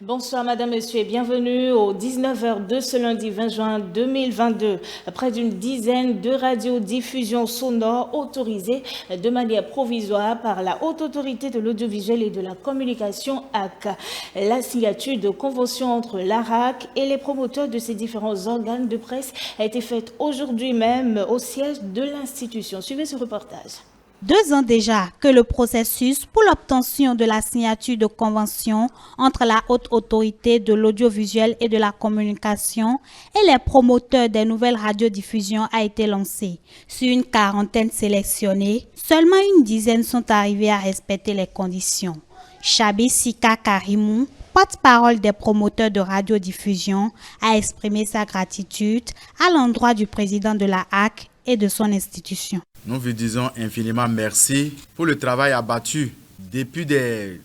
Bonsoir Madame, Monsieur et bienvenue au 19h de ce lundi 20 juin 2022. Près d'une dizaine de radiodiffusions sonores autorisées de manière provisoire par la Haute Autorité de l'Audiovisuel et de la Communication HAC. La signature de convention entre l'ARAC et les promoteurs de ces différents organes de presse a été faite aujourd'hui même au siège de l'institution. Suivez ce reportage. 2 ans déjà que le processus pour l'obtention de la signature de convention entre la Haute Autorité de l'Audiovisuel et de la Communication et les promoteurs des nouvelles radiodiffusions a été lancé. Sur une quarantaine sélectionnée, seulement une dizaine sont arrivés à respecter les conditions. Chabi Sika Karimou, porte-parole des promoteurs de radiodiffusion, a exprimé sa gratitude à l'endroit du président de la HAC et de son institution. Nous vous disons infiniment merci pour le travail abattu depuis des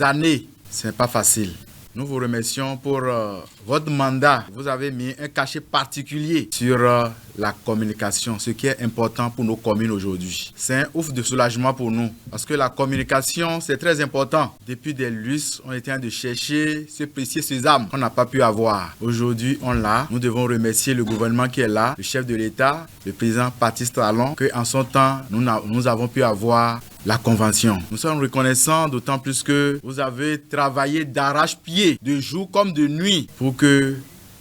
années. Ce n'est pas facile. Nous vous remercions pour votre mandat. Vous avez mis un cachet particulier sur la communication, ce qui est important pour nos communes aujourd'hui. C'est un ouf de soulagement pour nous, parce que la communication, c'est très important. Depuis des lustres, on était en train de chercher ce précieux sésame qu'on n'a pas pu avoir. Aujourd'hui, on l'a. Nous devons remercier le gouvernement qui est là, le chef de l'État, le président Patrice Talon, qu'en son temps, nous avons pu avoir la convention. Nous sommes reconnaissants d'autant plus que vous avez travaillé d'arrache-pied, de jour comme de nuit, pour que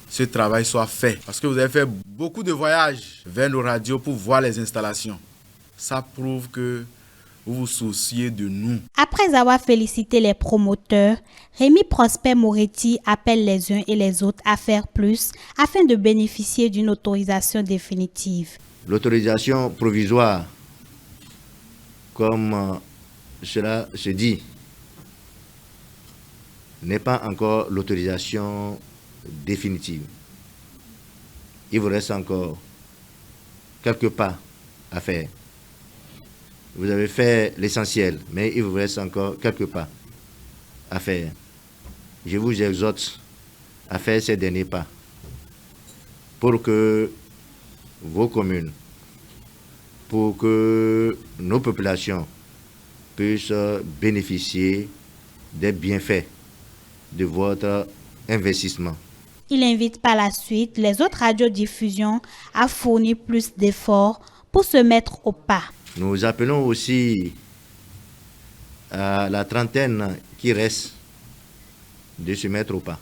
ce travail soit fait. Parce que vous avez fait beaucoup de voyages vers nos radios pour voir les installations. Ça prouve que vous vous souciez de nous. Après avoir félicité les promoteurs, Rémi Prosper Moretti appelle les uns et les autres à faire plus afin de bénéficier d'une autorisation définitive. L'autorisation provisoire, comme cela se dit, n'est pas encore l'autorisation définitive. Il vous reste encore quelques pas à faire. Vous avez fait l'essentiel, mais il vous reste encore quelques pas à faire. Je vous exhorte à faire ces derniers pas pour que vos communes, pour que nos populations puissent bénéficier des bienfaits de votre investissement. Il invite par la suite les autres radiodiffusions à fournir plus d'efforts pour se mettre au pas. Nous appelons aussi à la trentaine qui reste de se mettre au pas.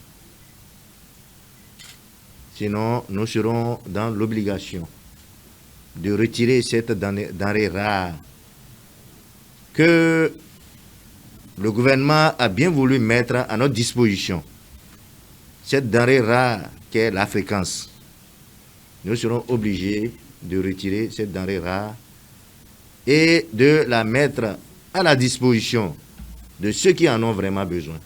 Sinon, nous serons dans l'obligation de retirer cette denrée rare que le gouvernement a bien voulu mettre à notre disposition. Cette denrée rare qu'est la fréquence. Nous serons obligés de retirer cette denrée rare et de la mettre à la disposition de ceux qui en ont vraiment besoin.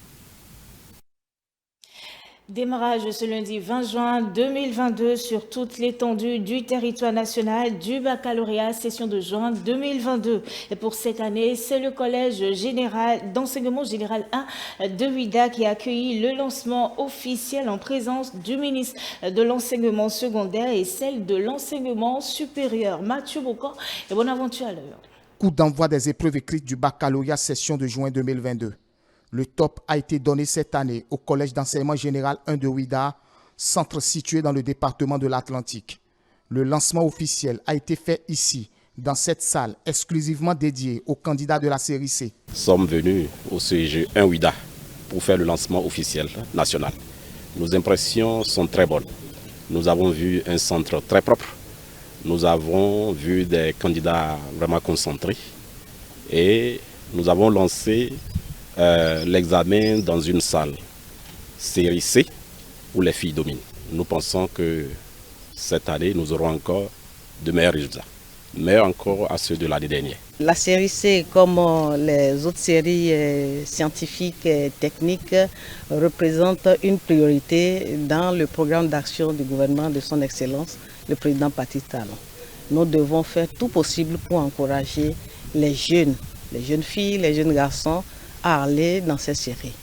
Démarrage ce lundi 20 juin 2022 sur toute l'étendue du territoire national du baccalauréat session de juin 2022. Et pour cette année, c'est le Collège général d'enseignement général 1 de Ouidah qui a accueilli le lancement officiel en présence du ministre de l'enseignement secondaire et celle de l'enseignement supérieur. Mathieu Bocor et bonne aventure à l'heure. Coup d'envoi des épreuves écrites du baccalauréat session de juin 2022. Le top a été donné cette année au Collège d'enseignement général 1 de Ouidah, centre situé dans le département de l'Atlantique. Le lancement officiel a été fait ici, dans cette salle exclusivement dédiée aux candidats de la série C. Nous sommes venus au CEG 1 Ouidah pour faire le lancement officiel national. Nos impressions sont très bonnes. Nous avons vu un centre très propre. Nous avons vu des candidats vraiment concentrés et nous avons lancé l'examen dans une salle série C où les filles dominent. Nous pensons que cette année, nous aurons encore de meilleurs résultats, meilleurs encore à ceux de l'année dernière. La série C, comme les autres séries scientifiques et techniques, représente une priorité dans le programme d'action du gouvernement de son Excellence, le président Patrice Talon. Nous devons faire tout possible pour encourager les jeunes filles, les jeunes garçons à aller dans ces séries.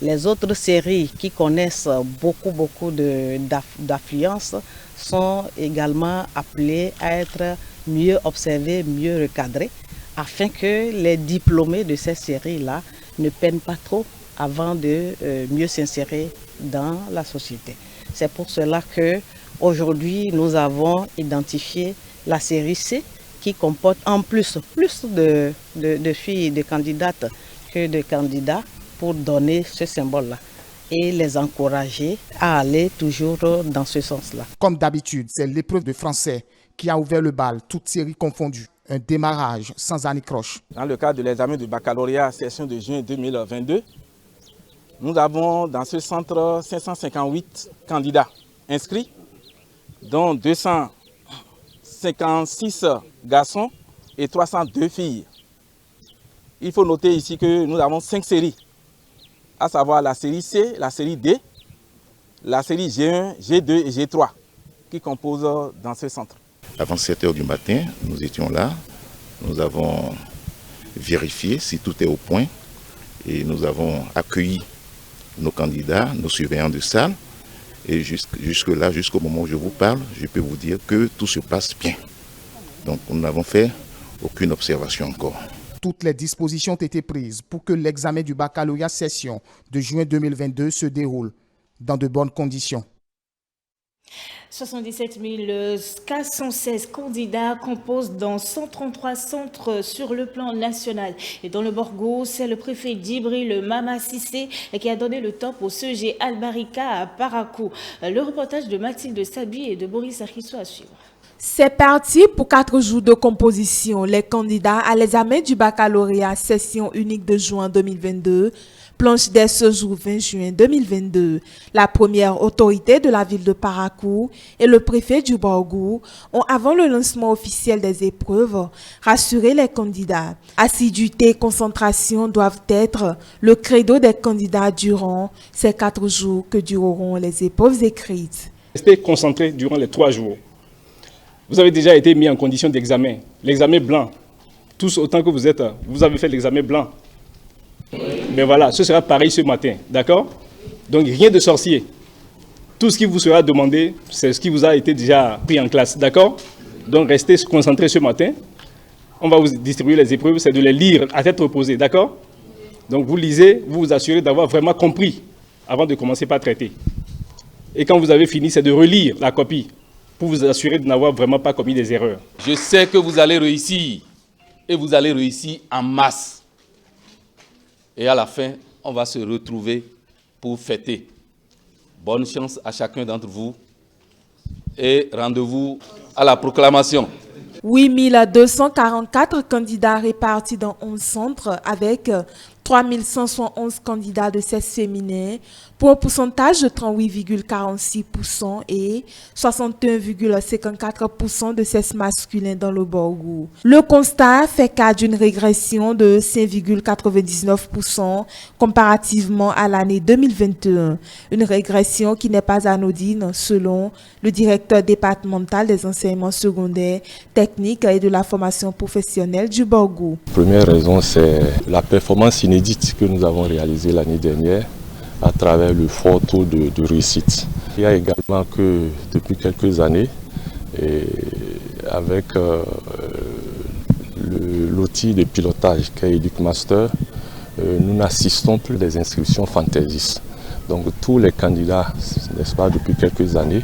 Les autres séries qui connaissent beaucoup d'affluence sont également appelées à être mieux observées, mieux recadrées, afin que les diplômés de ces séries-là ne peinent pas trop avant de mieux s'insérer dans la société. C'est pour cela qu'aujourd'hui, nous avons identifié la série C qui comporte en plus de filles, de candidates que de candidats pour donner ce symbole-là et les encourager à aller toujours dans ce sens-là. Comme d'habitude, c'est l'épreuve de français qui a ouvert le bal, toutes séries confondues. Un démarrage sans anicroche. Dans le cadre de l'examen du baccalauréat session de juin 2022, nous avons dans ce centre 558 candidats inscrits, dont 256 garçons et 302 filles. Il faut noter ici que nous avons 5 séries, à savoir la série C, la série D, la série G1, G2 et G3 qui composent dans ce centre. Avant 7 h du matin, nous étions là, nous avons vérifié si tout est au point et nous avons accueilli nos candidats, nos surveillants de salle et jusque-là, jusqu'au moment où je vous parle, je peux vous dire que tout se passe bien. Donc nous n'avons fait aucune observation encore. Toutes les dispositions ont été prises pour que l'examen du baccalauréat session de juin 2022 se déroule dans de bonnes conditions. 77 416 candidats composent dans 133 centres sur le plan national. Et dans le Borgo, c'est le préfet Djibril Mama Sissé qui a donné le top au CEG Albarika à Parakou. Le reportage de Mathilde Sabi et de Boris Arkisso à suivre. C'est parti pour 4 jours de composition. Les candidats à l'examen du baccalauréat session unique de juin 2022 plongent dès ce jour 20 juin 2022. La première autorité de la ville de Parakou et le préfet du Borgou ont, avant le lancement officiel des épreuves, rassuré les candidats. Assiduité et concentration doivent être le credo des candidats durant ces 4 jours que dureront les épreuves écrites. Restez concentrés durant les 3 jours. Vous avez déjà été mis en condition d'examen. L'examen blanc. Tous autant que vous êtes, vous avez fait l'examen blanc. Mais voilà, ce sera pareil ce matin, d'accord? Donc rien de sorcier. Tout ce qui vous sera demandé, c'est ce qui vous a été déjà pris en classe, d'accord? Donc restez concentrés ce matin. On va vous distribuer les épreuves, c'est de les lire à tête reposée, d'accord? Donc vous lisez, vous vous assurez d'avoir vraiment compris avant de commencer par traiter. Et quand vous avez fini, c'est de relire la copie pour vous assurer de n'avoir vraiment pas commis des erreurs. Je sais que vous allez réussir et vous allez réussir en masse. Et à la fin, on va se retrouver pour fêter. Bonne chance à chacun d'entre vous et rendez-vous à la proclamation. 8244 candidats répartis dans 11 centres avec 3171 candidats de sexe féminin pour un pourcentage de 38,46% et 61,54% de sexe masculin dans le Borgou. Le constat fait cas d'une régression de 5,99% comparativement à l'année 2021. Une régression qui n'est pas anodine selon le directeur départemental des enseignements secondaires, techniques et de la formation professionnelle du Borgou. Première raison, c'est la performance inédite que nous avons réalisée l'année dernière à travers le fort taux de réussite. Il y a également que depuis quelques années, et avec l'outil de pilotage qu'est EducMaster, nous n'assistons plus des inscriptions fantaisistes. Donc tous les candidats, n'est-ce pas, depuis quelques années,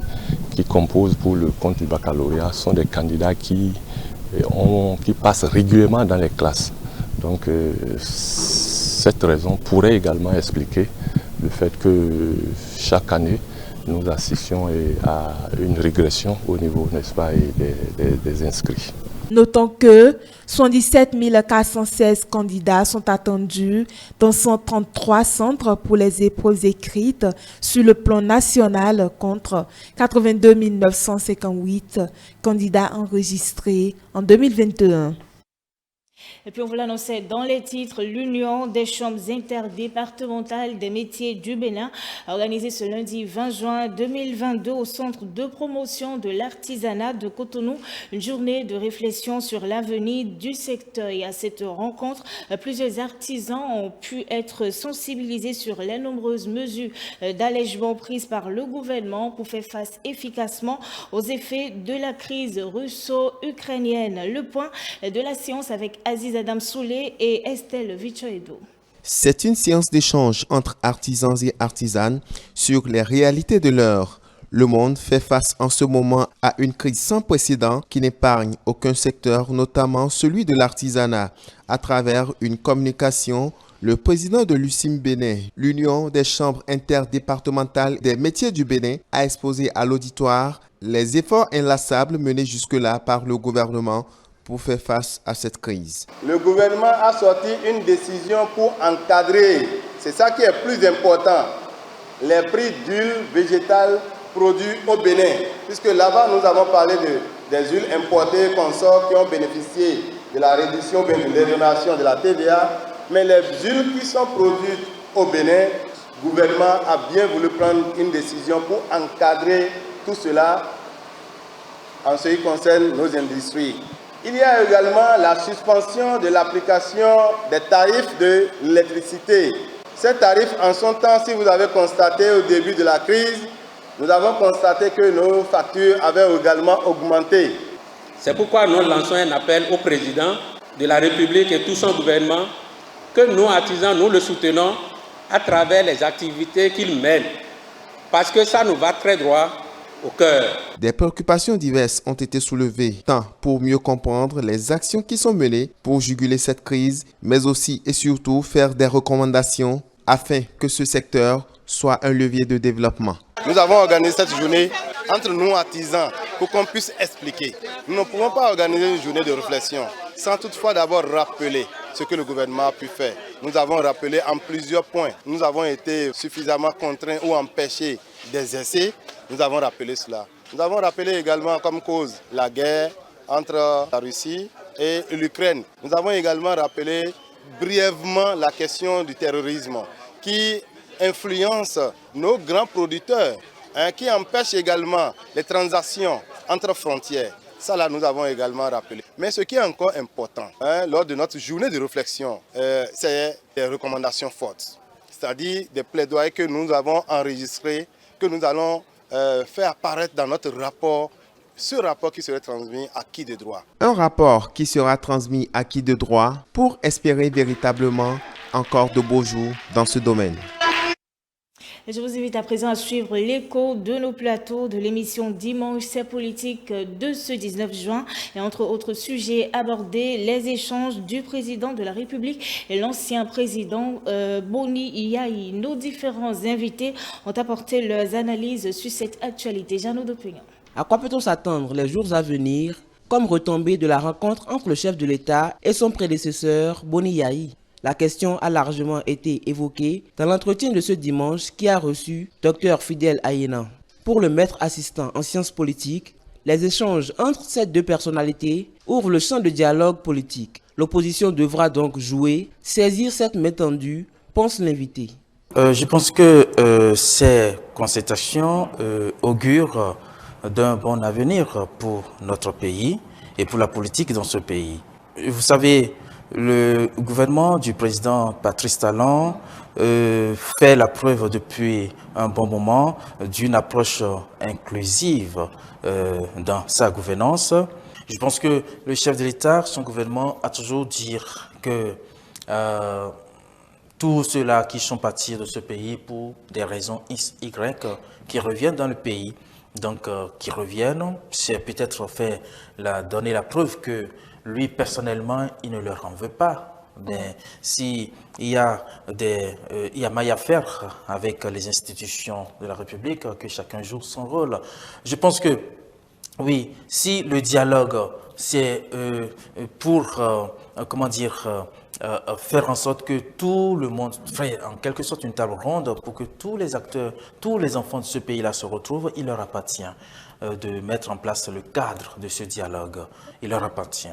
qui composent pour le compte du baccalauréat sont des candidats qui passent régulièrement dans les classes. Donc cette raison pourrait également expliquer le fait que chaque année, nous assistions à une régression au niveau, n'est-ce pas, des inscrits. Notons que 77 416 candidats sont attendus dans 133 centres pour les épreuves écrites sur le plan national contre 82 958 candidats enregistrés en 2021. Et puis on vous l'annonçait dans les titres, l'Union des chambres interdépartementales des métiers du Bénin a organisé ce lundi 20 juin 2022 au centre de promotion de l'artisanat de Cotonou une journée de réflexion sur l'avenir du secteur. Et à cette rencontre, plusieurs artisans ont pu être sensibilisés sur les nombreuses mesures d'allègement prises par le gouvernement pour faire face efficacement aux effets de la crise russo-ukrainienne. Le point de la séance avec Aziz Adam Soulé et Estelle Vichoedo. C'est une séance d'échange entre artisans et artisanes sur les réalités de l'heure. Le monde fait face en ce moment à une crise sans précédent qui n'épargne aucun secteur, notamment celui de l'artisanat. À travers une communication, le président de l'UCIM Bénin, l'Union des chambres interdépartementales des métiers du Bénin, a exposé à l'auditoire les efforts inlassables menés jusque-là par le gouvernement pour faire face à cette crise. Le gouvernement a sorti une décision pour encadrer, c'est ça qui est plus important, les prix d'huile végétale produits au Bénin. Puisque là-bas, nous avons parlé des huiles importées consorts qui ont bénéficié de la réduction, de l'exonération de la TVA. Mais les huiles qui sont produites au Bénin, le gouvernement a bien voulu prendre une décision pour encadrer tout cela en ce qui concerne nos industries. Il y a également la suspension de l'application des tarifs de l'électricité. Ces tarifs, en son temps, si vous avez constaté au début de la crise, nous avons constaté que nos factures avaient également augmenté. C'est pourquoi nous lançons un appel au président de la République et tout son gouvernement que nous, artisans, nous le soutenons à travers les activités qu'il mène. Parce que ça nous va très droit au cœur. Des préoccupations diverses ont été soulevées, tant pour mieux comprendre les actions qui sont menées pour juguler cette crise, mais aussi et surtout faire des recommandations afin que ce secteur soit un levier de développement. Nous avons organisé cette journée entre nous artisans pour qu'on puisse expliquer. Nous ne pouvons pas organiser une journée de réflexion sans toutefois d'abord rappeler ce que le gouvernement a pu faire. Nous avons rappelé en plusieurs points. Nous avons été suffisamment contraints ou empêchés des essais. Nous avons rappelé cela. Nous avons rappelé également comme cause la guerre entre la Russie et l'Ukraine. Nous avons également rappelé brièvement la question du terrorisme qui influence nos grands producteurs, qui empêche également les transactions entre frontières. Ça, là, nous avons également rappelé. Mais ce qui est encore important, lors de notre journée de réflexion, c'est des recommandations fortes. C'est-à-dire des plaidoyers que nous avons enregistrés, que nous allons faire apparaître dans notre rapport, ce rapport qui serait transmis à qui de droit. Un rapport qui sera transmis à qui de droit pour espérer véritablement encore de beaux jours dans ce domaine. Je vous invite à présent à suivre l'écho de nos plateaux de l'émission Dimanche C'est politique de ce 19 juin. Et entre autres sujets abordés, les échanges du président de la République et l'ancien président Boni Yayi. Nos différents invités ont apporté leurs analyses sur cette actualité. Jeannot Dopignan. À quoi peut-on s'attendre les jours à venir comme retombée de la rencontre entre le chef de l'État et son prédécesseur Boni Yayi? La question a largement été évoquée dans l'entretien de ce dimanche qui a reçu Dr Fidèle Ayena. Pour le maître assistant en sciences politiques, les échanges entre ces deux personnalités ouvrent le champ de dialogue politique. L'opposition devra donc jouer, saisir cette main tendue, pense l'invité. Je pense que ces concertations augurent d'un bon avenir pour notre pays et pour la politique dans ce pays. Vous savez, le gouvernement du président Patrice Talon fait la preuve depuis un bon moment d'une approche inclusive dans sa gouvernance. Je pense que le chef de l'État, son gouvernement, a toujours dit que tous ceux-là qui sont partis de ce pays pour des raisons Y qui reviennent dans le pays, donc qui reviennent, c'est peut-être donner la preuve que lui, personnellement, il ne leur en veut pas. Mais s'il y a maille à faire avec les institutions de la République, que chacun joue son rôle. Je pense que, oui, si le dialogue, c'est pour, faire en sorte que tout le monde fait en quelque sorte une table ronde pour que tous les acteurs, tous les enfants de ce pays-là se retrouvent, il leur appartient de mettre en place le cadre de ce dialogue. Il leur appartient.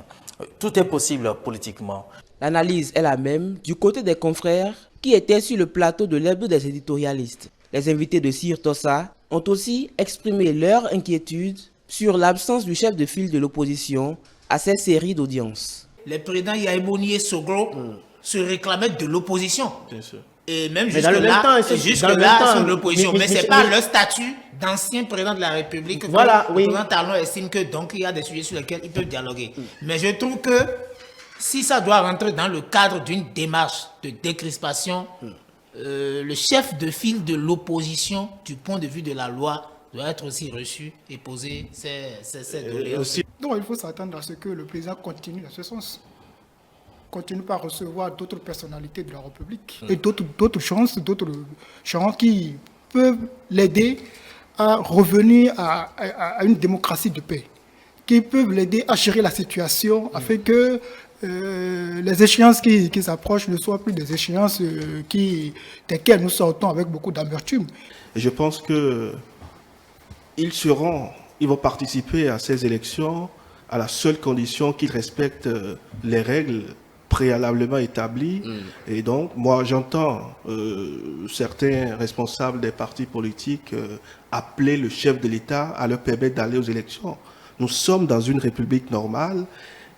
Tout est possible politiquement. L'analyse est la même du côté des confrères qui étaient sur le plateau de l'hebdo des éditorialistes. Les invités de Sir Tossa ont aussi exprimé leur inquiétude sur l'absence du chef de file de l'opposition à cette série d'audiences. Le président Yayi Boni et Soglo se réclamaient de l'opposition. Bien sûr. Et même jusque-là, sont de l'opposition. Mais ce n'est pas leur statut d'ancien président de la République. Voilà, le président Talon estime que donc il y a des sujets sur lesquels ils peuvent dialoguer. Mais je trouve que Si ça doit rentrer dans le cadre d'une démarche de décrispation, le chef de file de l'opposition, du point de vue de la loi, doit être aussi reçu et poser ses doléances. Donc il faut s'attendre à ce que le président continue dans ce sens. Continue par recevoir d'autres personnalités de la République et d'autres chances qui peuvent l'aider à revenir à une démocratie de paix, qui peuvent l'aider à gérer la situation afin que les échéances qui s'approchent ne soient plus des échéances desquelles nous sortons avec beaucoup d'amertume. Je pense qu'ils vont participer à ces élections à la seule condition qu'ils respectent les règles préalablement établies. Et donc, moi, j'entends certains responsables des partis politiques appeler le chef de l'État à leur permettre d'aller aux élections. Nous sommes dans une république normale.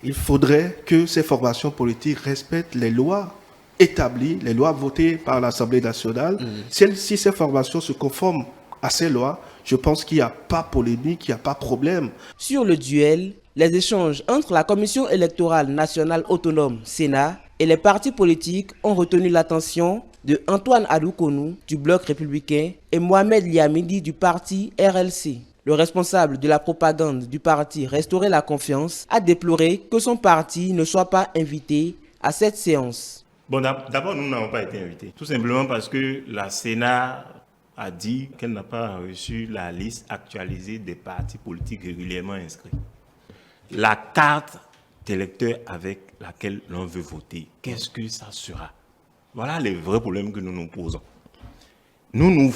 Il faudrait que ces formations politiques respectent les lois établies, les lois votées par l'Assemblée nationale. Si ces formations se conforment à ces lois, je pense qu'il n'y a pas polémique, il n'y a pas problème. Sur le duel, les échanges entre la Commission électorale nationale autonome, Sénat, et les partis politiques ont retenu l'attention de Antoine Adoukonou du Bloc républicain et Mohamed Liamidi du parti RLC. Le responsable de la propagande du parti Restaurer la confiance a déploré que son parti ne soit pas invité à cette séance. Bon, d'abord, nous n'avons pas été invités. Tout simplement parce que la Sénat a dit qu'elle n'a pas reçu la liste actualisée des partis politiques régulièrement inscrits. La carte d'électeur avec laquelle l'on veut voter, qu'est-ce que ça sera? Voilà les vrais problèmes que nous nous posons. Nous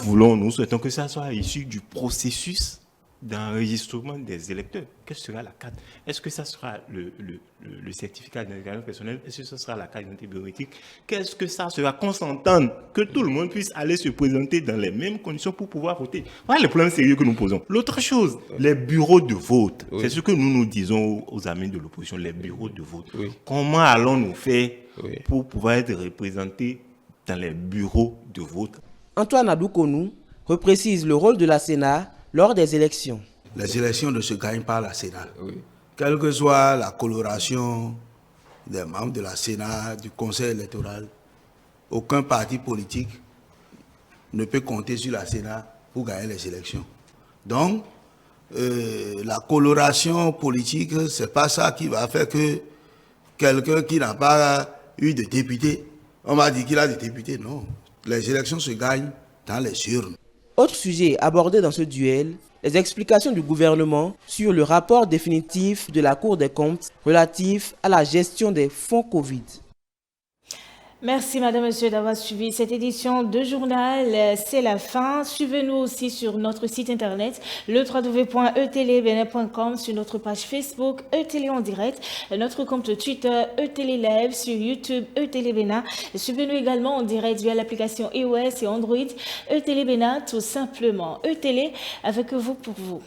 souhaitons que ça soit issu du processus d'enregistrement des électeurs. Quelle sera la carte? Est-ce que ça sera le certificat d'identification personnelle? Est-ce que ce sera la carte d'identité biométrique? Qu'est-ce que ça sera? Qu'on s'entende, que tout le monde puisse aller se présenter dans les mêmes conditions pour pouvoir voter. Voilà les problèmes sérieux que nous posons. L'autre chose, les bureaux de vote. Oui. C'est ce que nous disons aux amis de l'opposition, les bureaux de vote. Oui. Comment allons-nous faire pour pouvoir être représentés dans les bureaux de vote? Antoine Adoukonou reprécise le rôle de la Sénat lors des élections. Les élections ne se gagnent pas à la Sénat. Quelle que soit la coloration des membres de la Sénat, du Conseil électoral, aucun parti politique ne peut compter sur la Sénat pour gagner les élections. Donc, la coloration politique, ce n'est pas ça qui va faire que quelqu'un qui n'a pas eu de député, on va dire qu'il a des députés. Non, les élections se gagnent dans les urnes. Autre sujet abordé dans ce duel, les explications du gouvernement sur le rapport définitif de la Cour des comptes relatif à la gestion des fonds Covid. Merci Madame, Monsieur d'avoir suivi cette édition de journal. C'est la fin. Suivez-nous aussi sur notre site internet, le www.etelebena.com, sur notre page Facebook, eTélé en direct, notre compte Twitter, eTélé Live, sur YouTube, eTélé Bena. Suivez-nous également en direct via l'application iOS et Android, eTélé Bena, tout simplement. eTélé avec vous pour vous.